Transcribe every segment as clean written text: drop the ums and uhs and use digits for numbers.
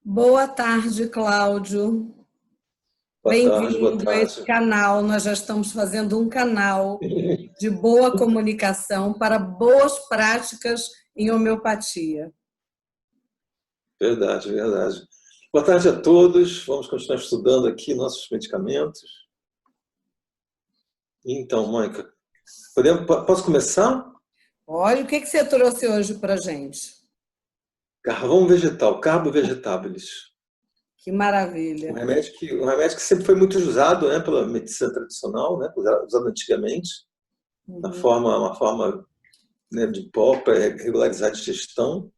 Boa tarde, Cláudio. Boa tarde, boa Bem-vindo a esse tarde. canal. Nós já estamos fazendo um canal de boa comunicação para boas práticas em homeopatia. Verdade, verdade. Boa tarde a todos. Vamos continuar estudando aqui nossos medicamentos. Então, Mônica, posso começar? Olha, o que você trouxe hoje para a gente? Carvão vegetal, Carbo Vegetabilis. Que maravilha. Um remédio que sempre foi muito usado, né, pela medicina tradicional, né, usado antigamente, uma forma, né, de pó para regularizar a digestão.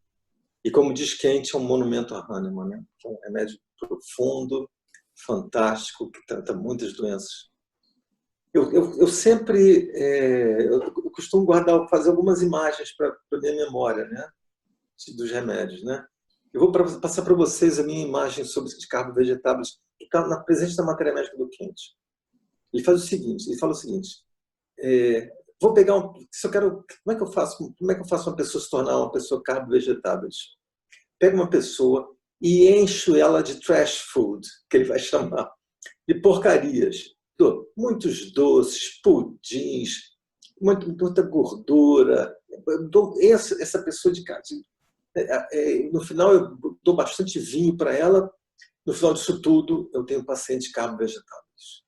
E como diz Kent, é um monumento a Hahnemann, né? É um remédio profundo, fantástico, que trata muitas doenças. Eu sempre eu costumo fazer algumas imagens para a minha memória, né, dos remédios, né? Eu vou passar para vocês a minha imagem sobre os carbo vegetáveis que está presente na matéria médica do Kent. Ele faz o seguinte, ele fala o seguinte: vou pegar se eu quero, como é que eu faço uma pessoa se tornar uma pessoa carbo vegetáveis? Pega uma pessoa e encho ela de trash food, que ele vai chamar, de porcarias. Muitos doces, pudins, muita gordura. Essa pessoa de casa. No final, eu dou bastante vinho para ela. No final disso tudo, eu tenho paciente carbo vegetáveis.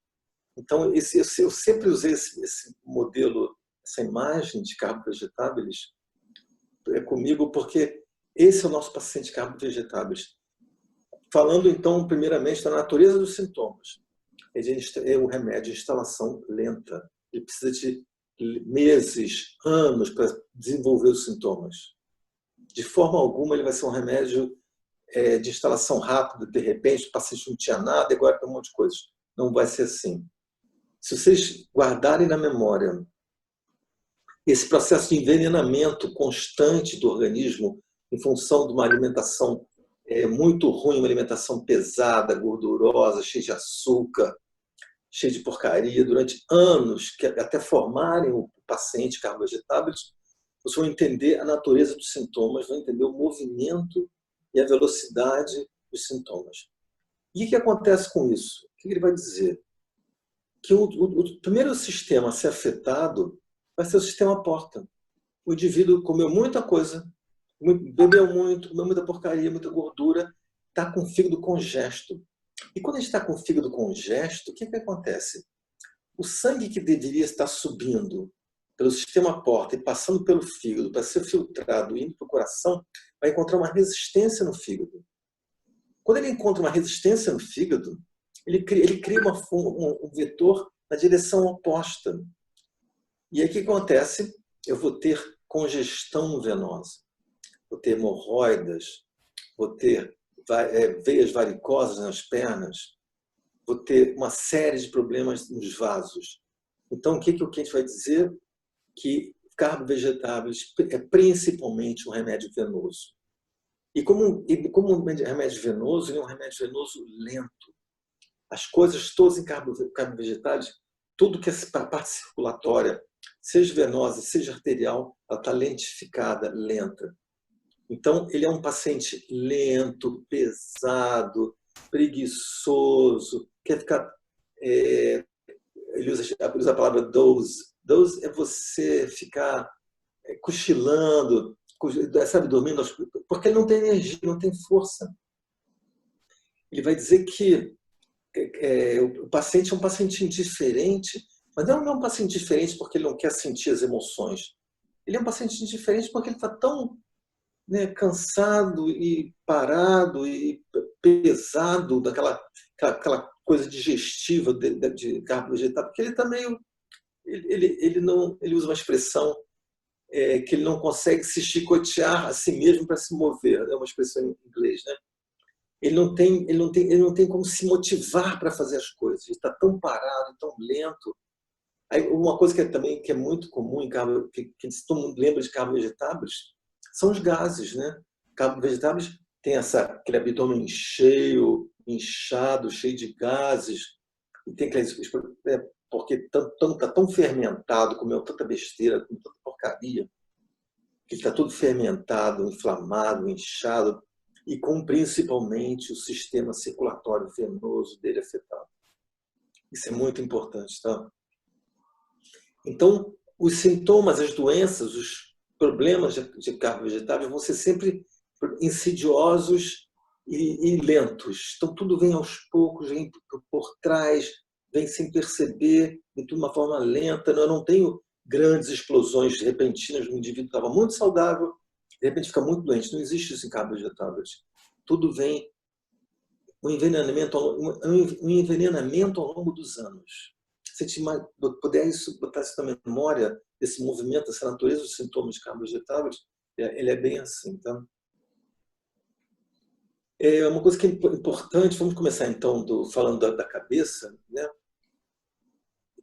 Então, eu sempre usei esse modelo, essa imagem de carbo vegetáveis comigo, porque esse é o nosso paciente carbo vegetáveis. Falando, então, primeiramente, da natureza dos sintomas. É um remédio de instalação lenta. Ele precisa de meses, anos para desenvolver os sintomas. De forma alguma, ele vai ser um remédio de instalação rápida, de repente, o paciente não tinha nada, agora tem um monte de coisas. Não vai ser assim. Se vocês guardarem na memória esse processo de envenenamento constante do organismo em função de uma alimentação muito ruim, uma alimentação pesada, gordurosa, cheia de açúcar, cheia de porcaria, durante anos, que até formarem o paciente carbo vegetáveis, vocês vão entender a natureza dos sintomas, vão entender o movimento e a velocidade dos sintomas. E o que acontece com isso? O que ele vai dizer? Que o primeiro sistema a ser afetado vai ser o sistema porta. O indivíduo comeu muita coisa, bebeu muito, comeu muita porcaria, muita gordura, está com o fígado congesto. E quando a gente está com o fígado congesto, o que acontece? O sangue que deveria estar subindo pelo sistema porta e passando pelo fígado para ser filtrado e indo para o coração, vai encontrar uma resistência no fígado. Quando ele encontra uma resistência no fígado, ele cria um vetor na direção oposta. E aí o que acontece? Eu vou ter congestão venosa, vou ter hemorroidas, vou ter veias varicosas nas pernas, vou ter uma série de problemas nos vasos. Então, o que a gente vai dizer? Que carbo vegetáveis é principalmente um remédio venoso. E como um remédio venoso, ele é um remédio venoso lento. As coisas todas em carbo vegetais, tudo que é a parte circulatória, seja venosa, seja arterial, ela está lentificada, lenta. Então, ele é um paciente lento, pesado, preguiçoso, quer ficar... ele usa a palavra doze. Doze é você ficar cochilando, sabe, dormindo, porque ele não tem energia, não tem força. Ele vai dizer que o paciente é um paciente indiferente, mas não é um paciente diferente porque ele não quer sentir as emoções. Ele é um paciente indiferente porque ele está tão, né, cansado e parado e pesado daquela coisa digestiva de carbo vegetal, porque ele está meio... Ele usa uma expressão que ele não consegue se chicotear a si mesmo para se mover. É uma expressão em inglês, né? Ele não tem como se motivar para fazer as coisas. Ele está tão parado, tão lento. Aí, uma coisa que é muito comum em carbo, que todo mundo lembra de carbo vegetáveis, são os gases, né? Carbo vegetáveis tem aquele abdômen cheio, inchado, cheio de gases, e tem porque está tão fermentado, comeu tanta besteira, comeu tanta porcaria. que está todo fermentado, inflamado, inchado, e com principalmente o sistema circulatório venoso dele afetado. Isso é muito importante, tá? Então, os sintomas, as doenças, os problemas de carbo vegetável vão ser sempre insidiosos e lentos. Então, tudo vem aos poucos, vem por trás, vem sem perceber, de uma forma lenta. Eu não tenho grandes explosões repentinas no indivíduo que estava muito saudável, de repente fica muito doente. Não existe isso em carbo vegetáveis. Tudo vem um envenenamento ao longo dos anos. Se te puder botar isso na memória, esse movimento, essa natureza dos sintomas de carbo vegetáveis, ele é bem assim, tá? É uma coisa que é importante, vamos começar então falando da cabeça, né?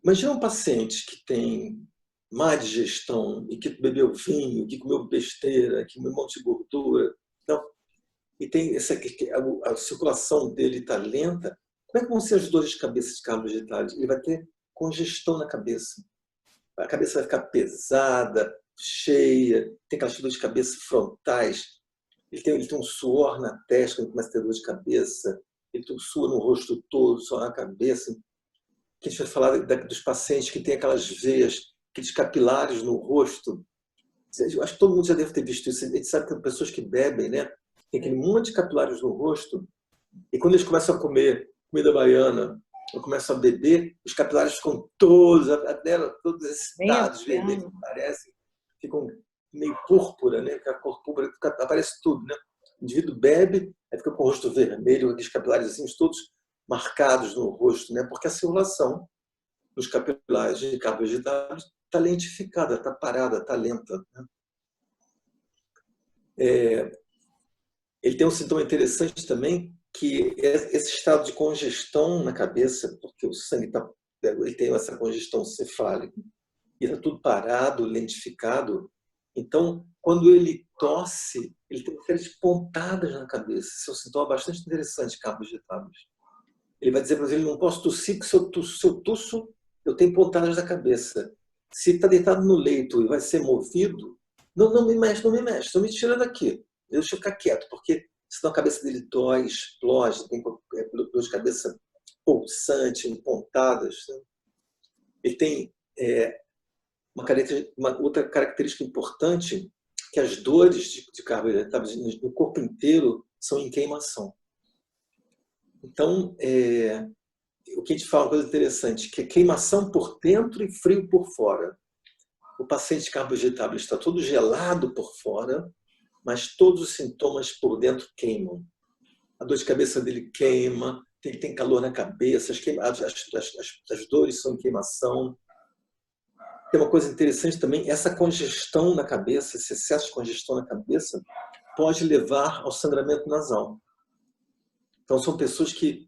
Imagina um paciente que tem má digestão e que bebeu vinho, que comeu besteira, que comeu um monte de gordura, então, e tem a circulação dele está lenta. Como é que vão ser as dores de cabeça de carbo vegetais? Ele vai ter congestão na cabeça. A cabeça vai ficar pesada, cheia, tem aquelas dores de cabeça frontais. Ele tem um suor na testa quando começa a ter dor de cabeça. Ele tem um suor no rosto todo, suor na cabeça. Que a gente vai falar dos pacientes que têm aquelas veias, aqueles capilares no rosto. Eu acho que todo mundo já deve ter visto isso. A gente sabe que pessoas que bebem, né, tem aquele monte de capilares no rosto. E quando eles começam a comer comida baiana, ou começam a beber, os capilares ficam todos excitados, vermelhos, parecem, ficam meio púrpura, né? A cor púrpura aparece tudo, né? O indivíduo bebe, aí fica com o rosto vermelho, aqueles capilares assim, todos marcados no rosto, né? Porque a circulação dos capilares de carbo vegetáveis está lentificada, está parada, está lenta, né? Ele tem um sintoma interessante também, que é esse estado de congestão na cabeça, porque o sangue ele tem essa congestão cefálica, e está tudo parado, lentificado. Então, quando ele tosse, ele tem aquelas pontadas na cabeça. Esse é um sintoma bastante interessante de carbo vegetáveis. Ele vai dizer para ele, não posso tossir, porque se eu tosso, eu tenho pontadas na cabeça. Se está deitado no leito e vai ser movido, não me mexe, não me tira daqui. Deixa eu ficar quieto, porque senão a cabeça dele dói, explode, tem dor de cabeça pulsante, pontadas. Né? Ele tem uma outra característica importante, que as dores de carbo vegetáveis no corpo inteiro são em queimação. Então, o que a gente fala, uma coisa interessante, que é queimação por dentro e frio por fora. O paciente de carbo vegetável está todo gelado por fora, mas todos os sintomas por dentro queimam. A dor de cabeça dele queima, ele tem calor na cabeça, as dores são em queimação. Tem uma coisa interessante também, essa congestão na cabeça, esse excesso de congestão na cabeça, pode levar ao sangramento nasal. Então, são pessoas que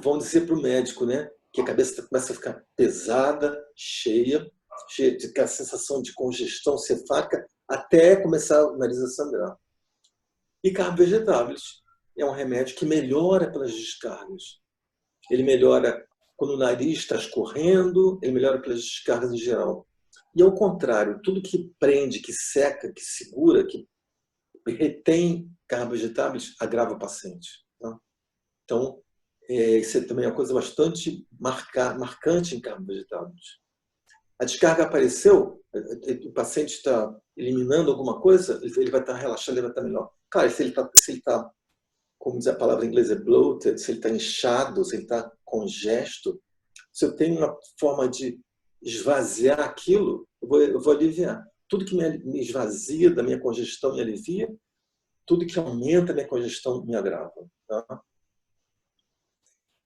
vão dizer para o médico, né, que a cabeça começa a ficar pesada, cheia de aquela sensação de congestão cefálica, até começar o nariz a sangrar. E carbo vegetáveis é um remédio que melhora pelas descargas. Ele melhora quando o nariz está escorrendo, ele melhora pelas descargas em geral. E ao contrário, tudo que prende, que seca, que segura, que retém carbo vegetáveis, agrava o paciente. Tá? Então, isso é também uma coisa bastante marcante em carbo vegetáveis. A descarga apareceu, o paciente está eliminando alguma coisa, ele vai estar relaxado, ele vai estar melhor. Claro, se ele está, como diz a palavra em inglês, bloated, se ele está inchado, se ele está congesto, se eu tenho uma forma de esvaziar aquilo, eu vou aliviar. Tudo que me esvazia da minha congestão me alivia, tudo que aumenta a minha congestão me agrava. Tá?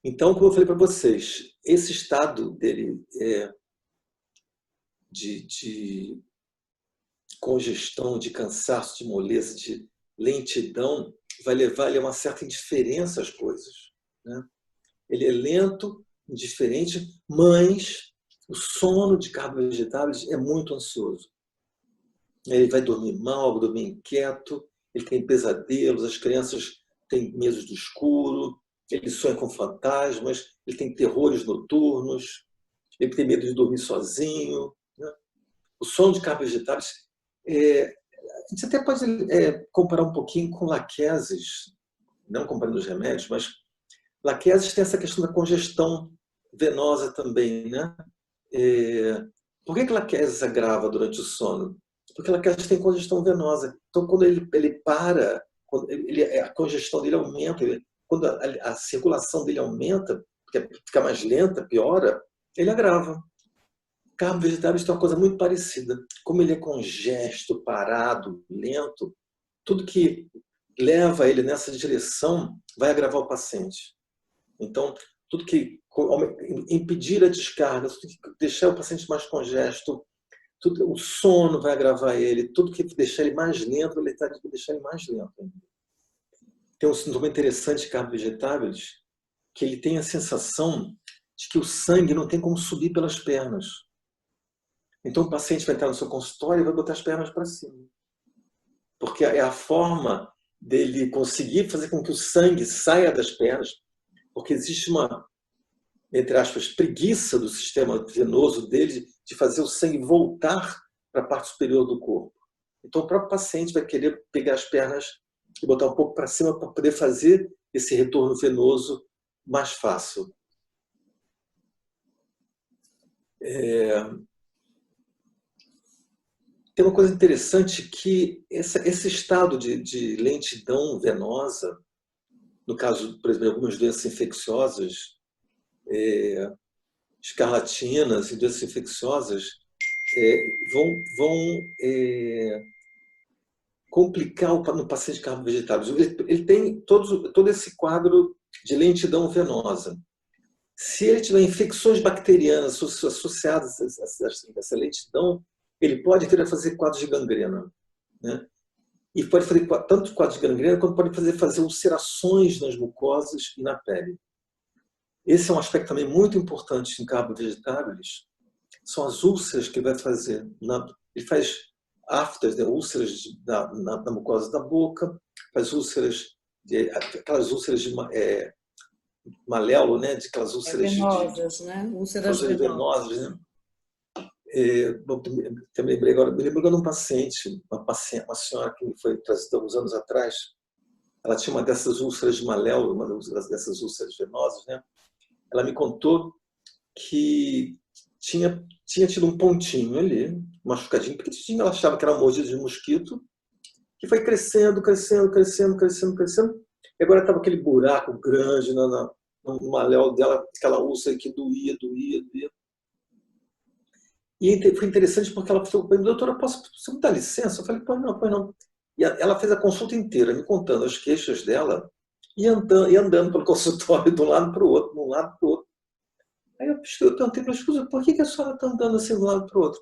Então, como eu falei para vocês, esse estado dele de congestão, de cansaço, de moleza, de lentidão, vai levar ele a uma certa indiferença às coisas. Né? Ele é lento, indiferente, mas o sono de carbo vegetáveis é muito ansioso. Ele vai dormir mal, vai dormir inquieto, ele tem pesadelos, as crianças têm medo do escuro, ele sonha com fantasmas, ele tem terrores noturnos, ele tem medo de dormir sozinho. Né? O sono de carbo vegetáveis gente até pode comparar um pouquinho com laqueses, não comparando os remédios, mas laqueses tem essa questão da congestão venosa também, né? Por que laqueses agrava durante o sono? Porque laqueses tem congestão venosa. Então, quando ele para, quando a congestão dele aumenta, quando a circulação dele aumenta, porque fica mais lenta, piora, ele agrava. Carbo vegetáveis tem uma coisa muito parecida. Como ele é congesto, parado, lento, tudo que leva ele nessa direção vai agravar o paciente. Então, tudo que impedir a descarga, tudo que deixar o paciente mais congesto, o sono vai agravar ele, tudo que deixar ele mais lento, vai deixar ele mais lento. Tem um sintoma interessante de carbo vegetáveis, que ele tem a sensação de que o sangue não tem como subir pelas pernas. Então o paciente vai entrar no seu consultório e vai botar as pernas para cima. Porque é a forma dele conseguir fazer com que o sangue saia das pernas, porque existe uma, entre aspas, preguiça do sistema venoso dele de fazer o sangue voltar para a parte superior do corpo. Então o próprio paciente vai querer pegar as pernas e botar um pouco para cima para poder fazer esse retorno venoso mais fácil. Tem uma coisa interessante que esse estado de lentidão venosa, no caso, por exemplo, de algumas doenças infecciosas, escarlatinas e doenças infecciosas, vão complicar no paciente carbo vegetáveis. Ele tem todo esse quadro de lentidão venosa. Se ele tiver infecções bacterianas associadas a essa lentidão, ele pode vir a fazer quadros de gangrena, né? E pode fazer tanto quadros de gangrena, quanto pode fazer ulcerações nas mucosas e na pele. Esse é um aspecto também muito importante em carbo vegetáveis, são as úlceras que ele vai fazer. Ele faz aftas, né, úlceras na mucosa da boca, faz úlceras, aquelas úlceras de maléolo, né, de aquelas úlceras venosas, né? Úlceras venosas, né? Me lembrou de um paciente, uma senhora que me foi trazida alguns anos atrás. Ela tinha uma dessas úlceras de maléolo, uma dessas úlceras venosas, né? Ela me contou que tinha tido um pontinho ali, um machucadinho pequenininho. Ela achava que era uma mordida de mosquito, que foi crescendo, crescendo, crescendo, crescendo, crescendo. E agora estava aquele buraco grande no maléolo dela, aquela úlcera que doía. E foi interessante porque ela falou: doutora, você me dá licença? Eu falei: pois não. E ela fez a consulta inteira, me contando as queixas dela e andando pelo consultório de um lado para o outro, Aí eu perguntei para a esposa: por que a senhora está andando assim de um lado para o outro?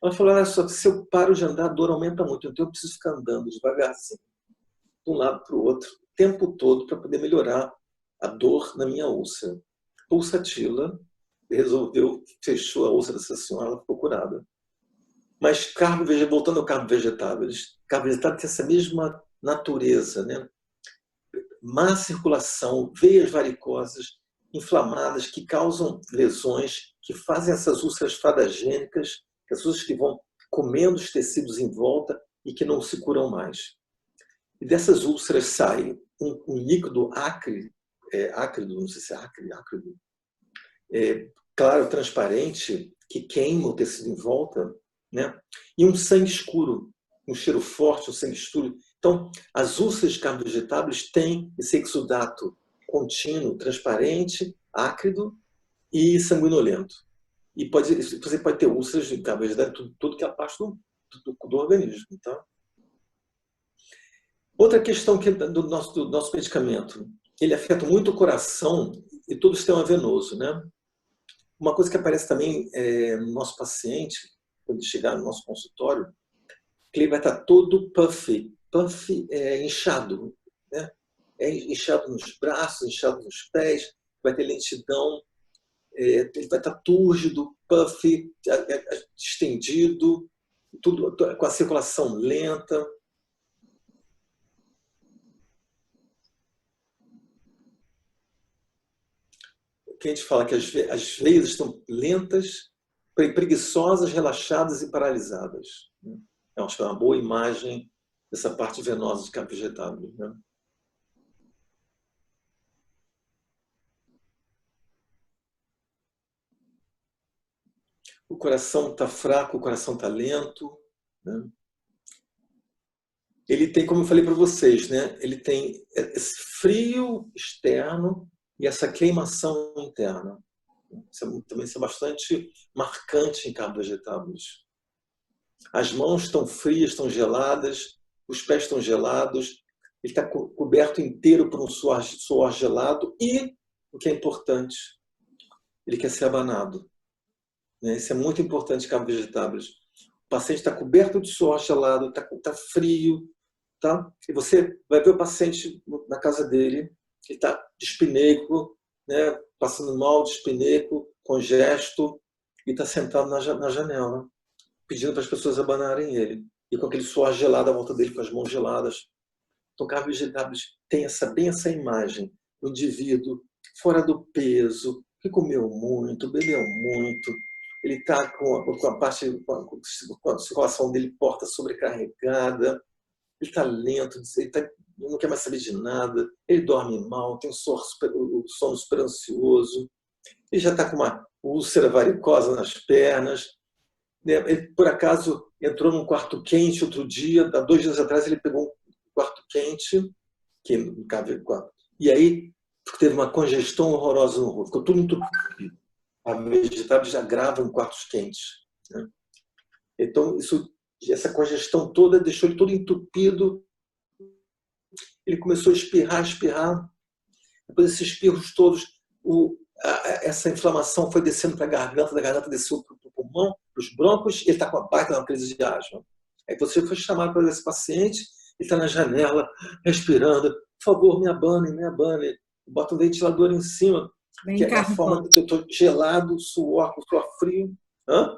Ela falou: olha só, se eu paro de andar, a dor aumenta muito, então eu preciso ficar andando devagarzinho, de um lado para o outro, o tempo todo, para poder melhorar a dor na minha úlcera. Pulsatila fechou a úlcera dessa senhora, ela ficou curada. Mas voltando ao carbo vegetável tem essa mesma natureza, né? Má circulação, veias varicosas inflamadas que causam lesões, que fazem essas úlceras fadagênicas, as úlceras que vão comendo os tecidos em volta e que não se curam mais. E dessas úlceras sai um líquido ácido, não sei se é ácido, claro, transparente, que queima o tecido em volta, né? E um sangue escuro, um cheiro forte, um sangue escuro. Então, as úlceras de carbo vegetáveis têm esse exudato contínuo, transparente, ácido e sanguinolento. E você pode ter úlceras de carbo vegetável, tudo que é a parte do organismo. Então, outra questão do nosso medicamento, ele afeta muito o coração e todo o sistema venoso, né? Uma coisa que aparece também no nosso paciente, quando chegar no nosso consultório, que ele vai estar todo puffy. Puffy é inchado, né? É inchado nos braços, inchado nos pés, vai ter lentidão, ele vai estar túrgido, puffy, distendido, tudo com a circulação lenta. Que a gente fala que as veias estão lentas, preguiçosas, relaxadas e paralisadas. Eu acho que é uma boa imagem dessa parte venosa de Campos Vegetáveis, né? O coração está fraco, o coração está lento, né? Ele tem, como eu falei para vocês, né? Ele tem esse frio externo e essa queimação interna. Também isso é bastante marcante em Campos Vegetáveis. As mãos estão frias, estão geladas, os pés estão gelados, ele está coberto inteiro por um suor gelado e, o que é importante, ele quer ser abanado. Isso é muito importante em Campos Vegetáveis. O paciente está coberto de suor gelado, está frio, tá? E você vai ver o paciente na casa dele, ele está dispineico, né? Passando mal, dispineico, congesto, e está sentado na janela, pedindo para as pessoas abanarem ele. E com aquele suor gelado à volta dele, com as mãos geladas. Então, Campos Vegetáveis tem bem essa imagem. O indivíduo fora do peso, que comeu muito, bebeu muito. Ele está com a parte, com a circulação dele porta sobrecarregada. Ele está lento, ele não quer mais saber de nada. Ele dorme mal, tem o sono super ansioso. Ele já está com uma úlcera varicosa nas pernas. Ele, por acaso, entrou num quarto quente outro dia, há 2 dias atrás ele pegou um quarto quente, que não cabe quarto. E aí teve uma congestão horrorosa no rosto, ficou tudo entupido. A vegetável já grava em quartos quentes, né? Então, essa congestão toda deixou ele todo entupido. Ele começou a espirrar. Depois desses espirros todos, essa inflamação foi descendo para a garganta, da garganta desceu para o pulmão, para os brônquios, e ele está com uma baita uma crise de asma. Aí você foi chamado para esse paciente, ele está na janela, respirando, por favor, me abane, bota um ventilador em cima, Bem que é a forma que eu estou gelado, suor, com suor frio. Hã?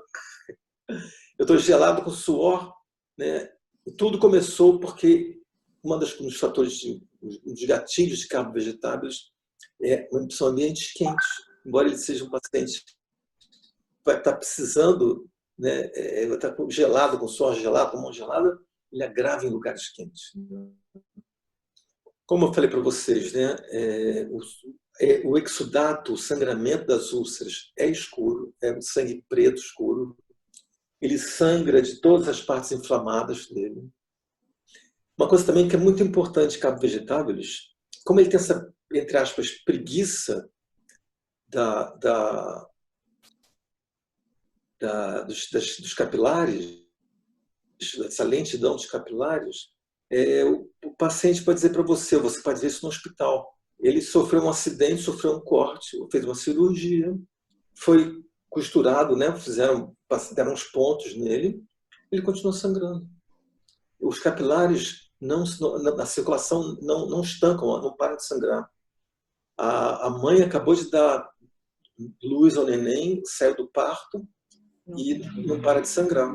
Eu estou gelado com suor, né? E tudo começou porque um dos fatores, um dos gatilhos de Campos Vegetáveis são ambientes quentes. Embora ele seja um paciente que vai estar precisando, né, vai estar gelado, com suor gelado, com mão gelada, ele agrava em lugares quentes. Como eu falei para vocês, né, o exudato, o sangramento das úlceras é escuro, é um sangue preto escuro. Ele sangra de todas as partes inflamadas dele. Uma coisa também que é muito importante em Campos Vegetáveis, como ele tem essa, entre aspas, preguiça dos capilares, dessa lentidão dos capilares, o paciente pode dizer para você pode ver isso no hospital. Ele sofreu um acidente, sofreu um corte, fez uma cirurgia, foi costurado, né? Deram uns pontos nele, ele continua sangrando. Os capilares, a circulação não estancam, não param de sangrar. A mãe acabou de dar luz ao neném, saiu do parto e não para de sangrar.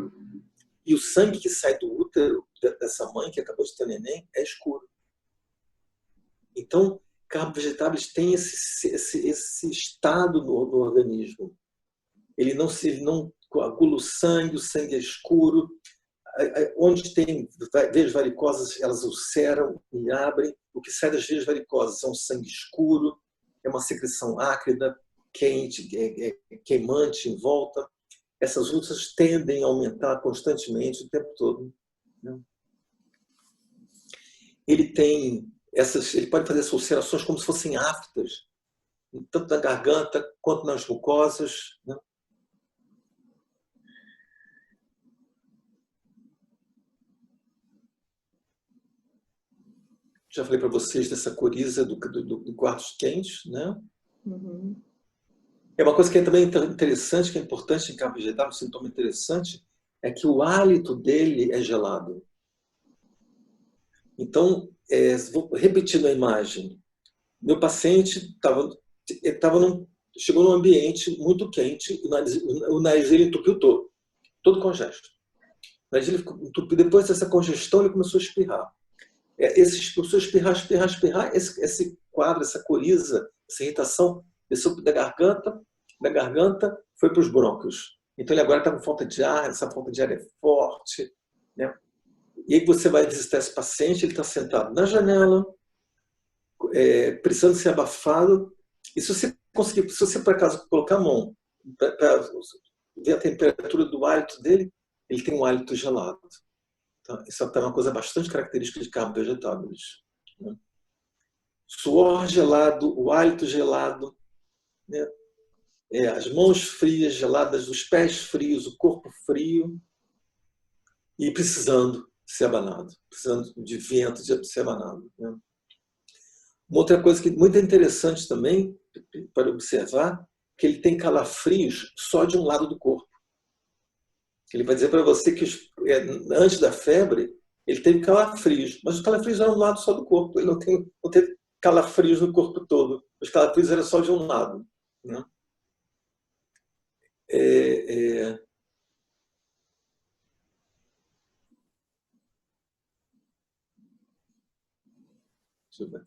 E o sangue que sai do útero dessa mãe que acabou de ter neném é escuro. Então, Campos Vegetáveis tem esse estado no organismo. Ele não coagula o sangue é escuro. Onde tem veias varicosas, elas ulceram e abrem. O que sai das veias varicosas é um sangue escuro, é uma secreção ácida, quente, queimante em volta. Essas úlceras tendem a aumentar constantemente o tempo todo, né? Ele pode fazer essas ulcerações como se fossem aftas, tanto na garganta quanto nas mucosas, né? Já falei para vocês dessa coriza do quartos quentes, né? Uhum. É uma coisa que é também interessante, que é importante em Campos Vegetáveis, um sintoma interessante, é que o hálito dele é gelado. Então, vou repetindo a imagem. Meu paciente chegou num ambiente muito quente, o nariz dele entupiu todo congesto. O nariz dele ficou entupido. Depois dessa congestão, ele começou a espirrar. Começou a espirrar. Esse quadro, essa coriza, essa irritação, desceu da garganta foi para os brônquios. Então ele agora está com falta de ar, essa falta de ar é forte, né? E aí você vai visitar esse paciente, ele está sentado na janela, precisando ser abafado. E se você conseguir, se você por acaso colocar a mão para ver a temperatura do hálito dele, ele tem um hálito gelado. Tá? Isso é uma coisa bastante característica de carbo vegetáveis, né? Suor gelado, o hálito gelado, né? As mãos frias, geladas, os pés frios, o corpo frio e precisando ser abanado, precisando de vento de ser abanado, né? Uma outra coisa que muito interessante também para observar, que ele tem calafrios só de um lado do corpo. Ele vai dizer para você que antes da febre ele teve calafrios, mas os calafrios eram um lado só do corpo. Ele não teve calafrios no corpo todo. Os calafrios eram só de um lado, né?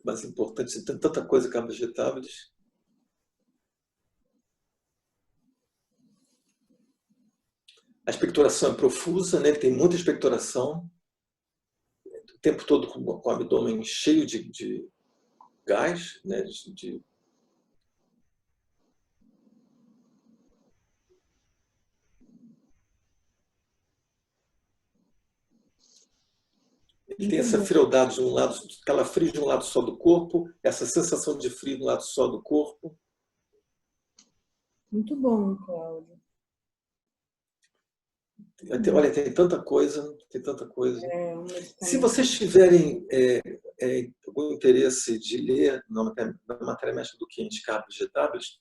Mais importante, tem tanta coisa com vegetáveis. A expectoração é profusa, né? Ele tem muita expectoração, o tempo todo com o abdômen cheio de gás, né? Ele tem essa frialdade de um lado, calafrio de um lado só do corpo, essa sensação de frio de um lado só do corpo. Muito bom, Cláudio. Olha, tem tanta coisa, tem tanta coisa. Se vocês tiverem algum interesse de ler na matéria médica do Quente, Carbo Vegetáveis,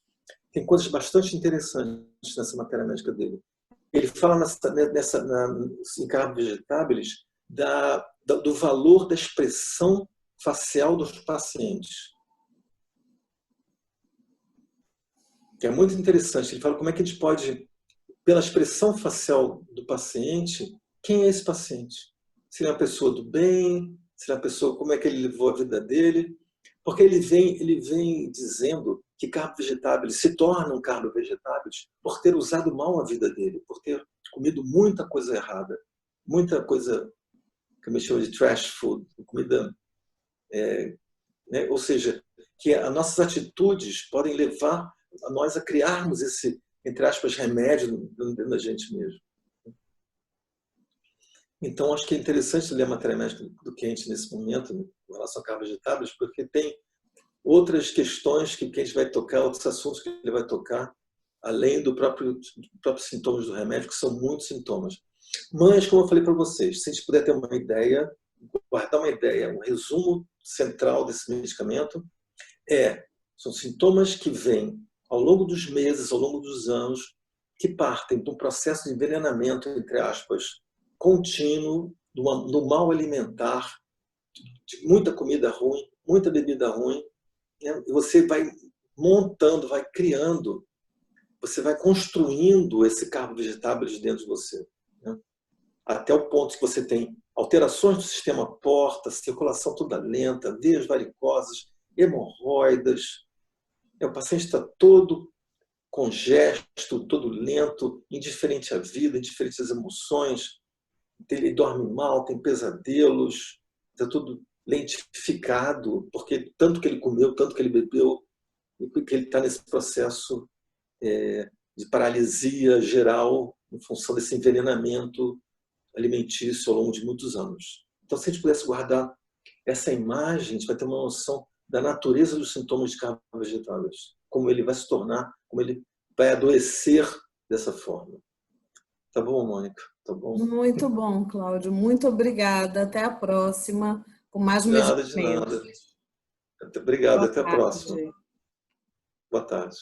tem coisas bastante interessantes nessa matéria médica dele. Ele fala em Carbo Vegetáveis do valor da expressão facial dos pacientes, que é muito interessante. Ele fala como é que a gente pode, pela expressão facial do paciente, quem é esse paciente? Se ele é uma pessoa do bem, se ele é uma pessoa, como é que ele levou a vida dele? Porque ele vem dizendo que carbo vegetáveis se tornam carbo vegetáveis por ter usado mal a vida dele, por ter comido muita coisa errada, muita coisa que me chama de trash food, comida, né? Ou seja, que as nossas atitudes podem levar a nós a criarmos esse, entre aspas, remédio dentro da gente mesmo. Então, acho que é interessante ler a matéria médica do Quente nesse momento, em relação a carbo vegetáveis, porque tem outras questões que a gente vai tocar, outros assuntos que ele vai tocar, além dos próprios sintomas do remédio, que são muitos sintomas. Mas, como eu falei para vocês, se a gente puder ter uma ideia, guardar uma ideia, um resumo central desse medicamento, são sintomas que vêm ao longo dos meses, ao longo dos anos, que partem de um processo de envenenamento, entre aspas, contínuo, do mal alimentar, de muita comida ruim, muita bebida ruim, né? E você vai montando, vai criando, você vai construindo esse carbo vegetável dentro de você, né? Até o ponto que você tem alterações do sistema porta, circulação toda lenta, veias varicosas, hemorroidas. O paciente está todo congesto, todo lento, indiferente à vida, indiferente às emoções. Ele dorme mal, tem pesadelos, está tudo lentificado, porque tanto que ele comeu, tanto que ele bebeu, e que ele está nesse processo de paralisia geral em função desse envenenamento alimentício ao longo de muitos anos. Então, se a gente pudesse guardar essa imagem, a gente vai ter uma noção da natureza dos sintomas de carbo vegetáveis, como ele vai se tornar, como ele vai adoecer dessa forma. Tá bom, Mônica? Tá bom? Muito bom, Cláudio. Muito obrigada. Até a próxima, com mais Nada de medicamentos. nada. Obrigado. Até a próxima. Boa tarde.